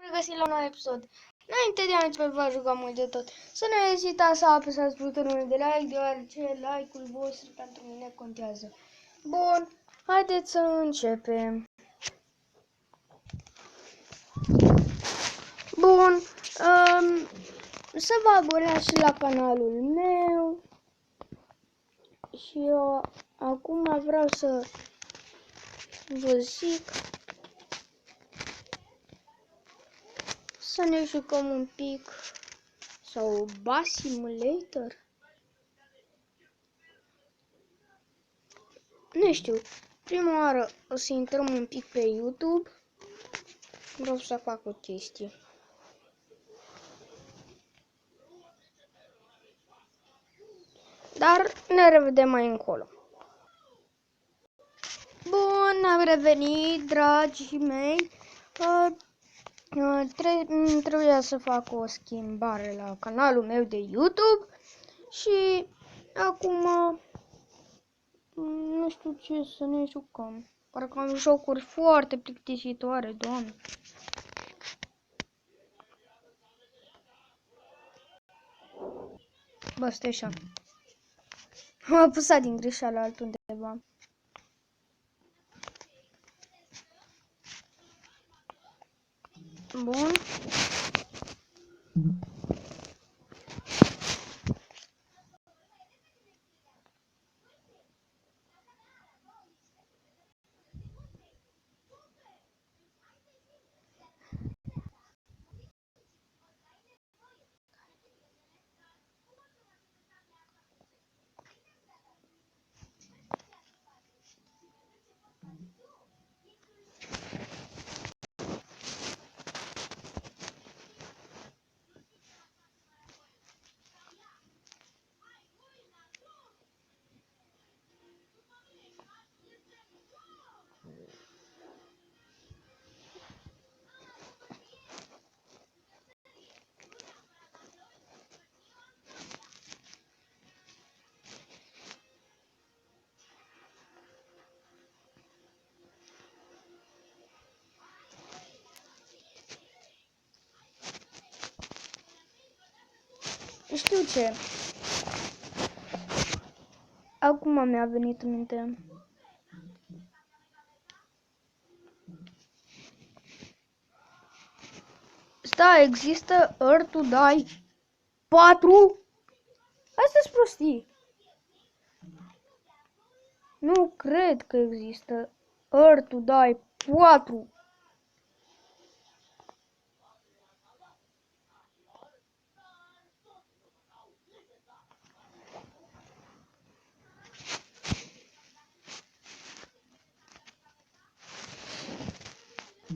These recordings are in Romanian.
regăsit la un nou episod. Înainte de a începe, v-a jucat mult de tot. Să nu ezitați să apăsați butonul de like, deoarece like-ul vostru pentru mine contează. Bun, haideți să începem. Bun, să vă abonați și la canalul meu. Și eu acum vreau să vă zic să ne jucăm un pic sau Bus Simulator. Nu știu, prima oară o să intrăm un pic pe YouTube. Vreau să fac o chestie. Dar ne revedem mai încolo. Bun, am revenit, dragii mei. Trebuia să fac o schimbare la canalul meu de YouTube. Și acum nu știu ce să ne jucăm. Parcă am jocuri foarte plictisitoare, doamne. Bă, stai așa. Am apăsat din greșeală altundeva. Bun. Știu ce. Acum mi-a venit în minte. Stai, există Earth to Die 4? Astea-s prostii. Nu cred că există Earth to Die 4.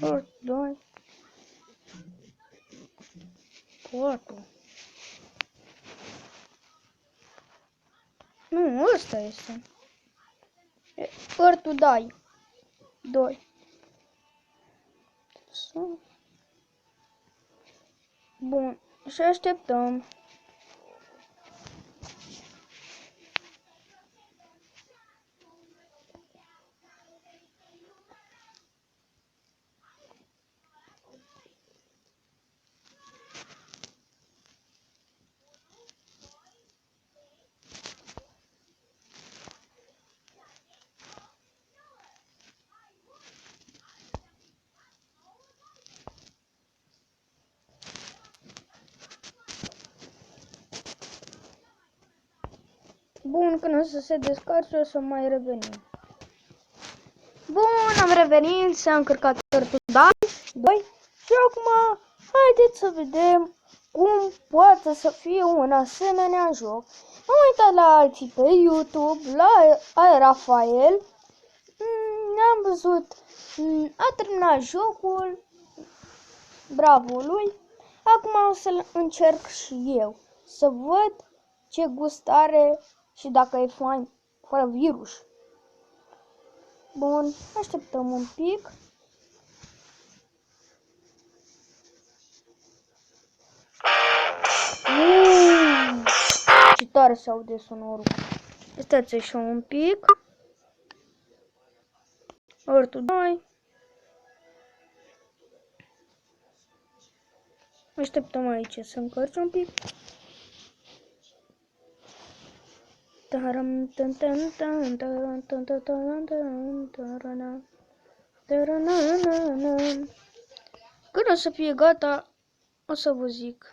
Earth to Die 4. Nu, ăsta este. Earth to Die 2. Bun, și așteptăm. Bun, când o să se descarce o să mai revenim. Bun, am revenit, s-a încărcat Earth to Die 2 și acum haideți să vedem cum poate să fie un asemenea joc. Am uitat la alții pe YouTube, la Rafael, am văzut, a terminat jocul, bravo lui. Acum o să-l încerc și eu, să văd ce gust are și dacă e fain, fără virus. Bun, așteptăm un pic. Ce tare se aude sonorul. Stați așa un pic. Earth to Die. Așteptăm aici să încarci un pic. Când o să fie gata, o să vă zic.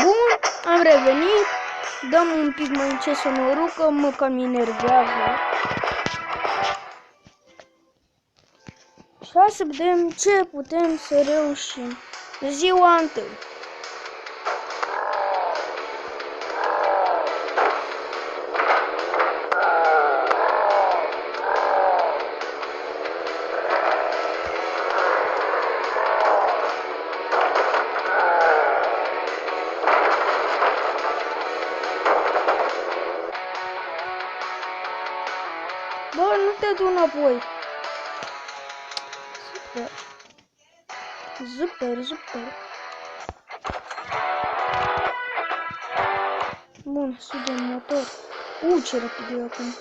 Bun, am revenit. Dăm un pic mai încet sonorul, că mă cam enervează. Și hai să vedem ce putem să reușim. Ziua 1. Bă, nu te du înapoi. Super. Super, super. Bun, sugem motor. Ce rapid e acum.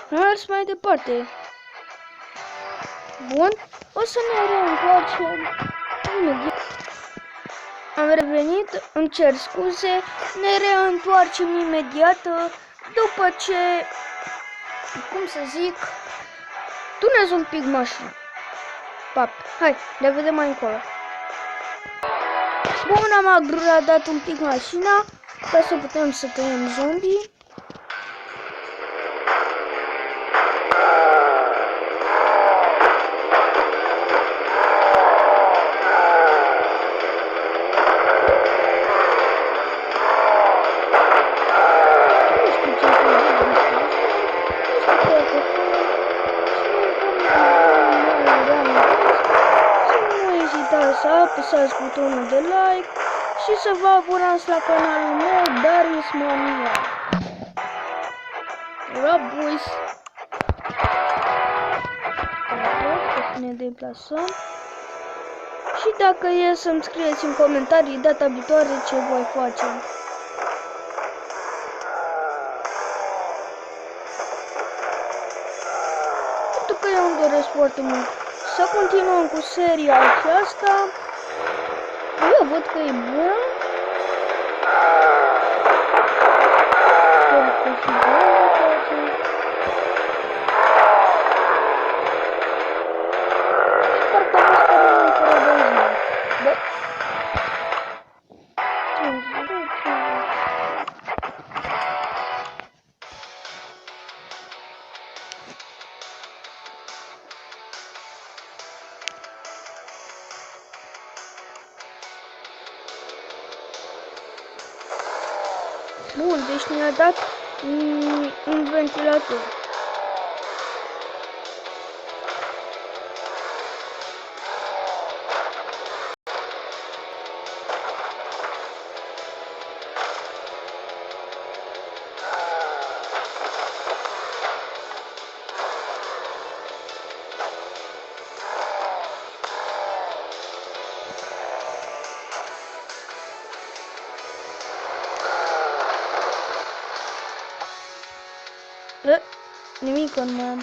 Mers mai departe. Bun, o să ne reîntoarcem imediat. Am revenit, îmi cer scuze, ne reîntoarcem imediat după ce, cum să zic, tunez un pic mașina. Pap, hai, ne vedem mai încolo. Bun, am agradat un pic mașina ca să putem să tăiem zombii. Să apăsați butonul de like și să vă abonați la canalul meu, Darius Mania. Ura, boys! Să ne deplasăm. Și dacă e, să-mi scrieți în comentarii data viitoare ce voi face. Pentru că eu îmi doresc foarte mult să continuăm cu seria aceasta. Eu văd că e bună. Sper că și voi vă place. Și parcă vă stărim fără benzină. Bă. Bun, deci ne-a dat un ventilator. Nimic nu mai am.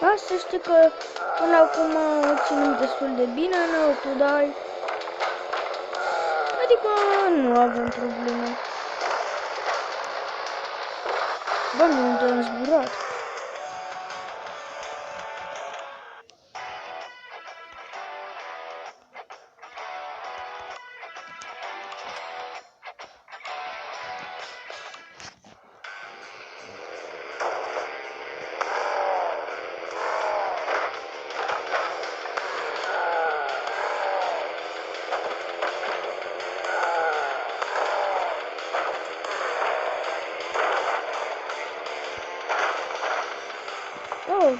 Asta știi că până acum o ținem destul de bine, tu dai. Adică nu avem probleme. Bă, nu unde am zburat. Oh.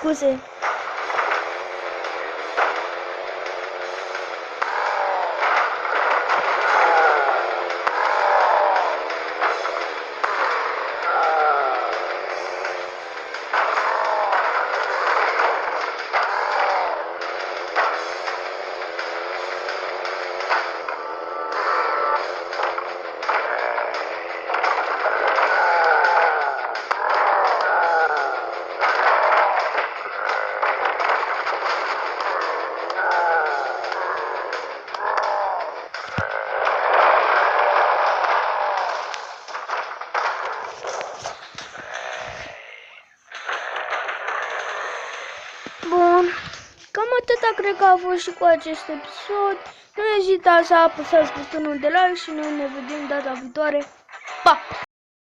Scuze. Bun, cam atâta cred că a fost și cu acest episod. Nu ezitați să apăsați butonul de like și noi ne vedem data viitoare. Pa!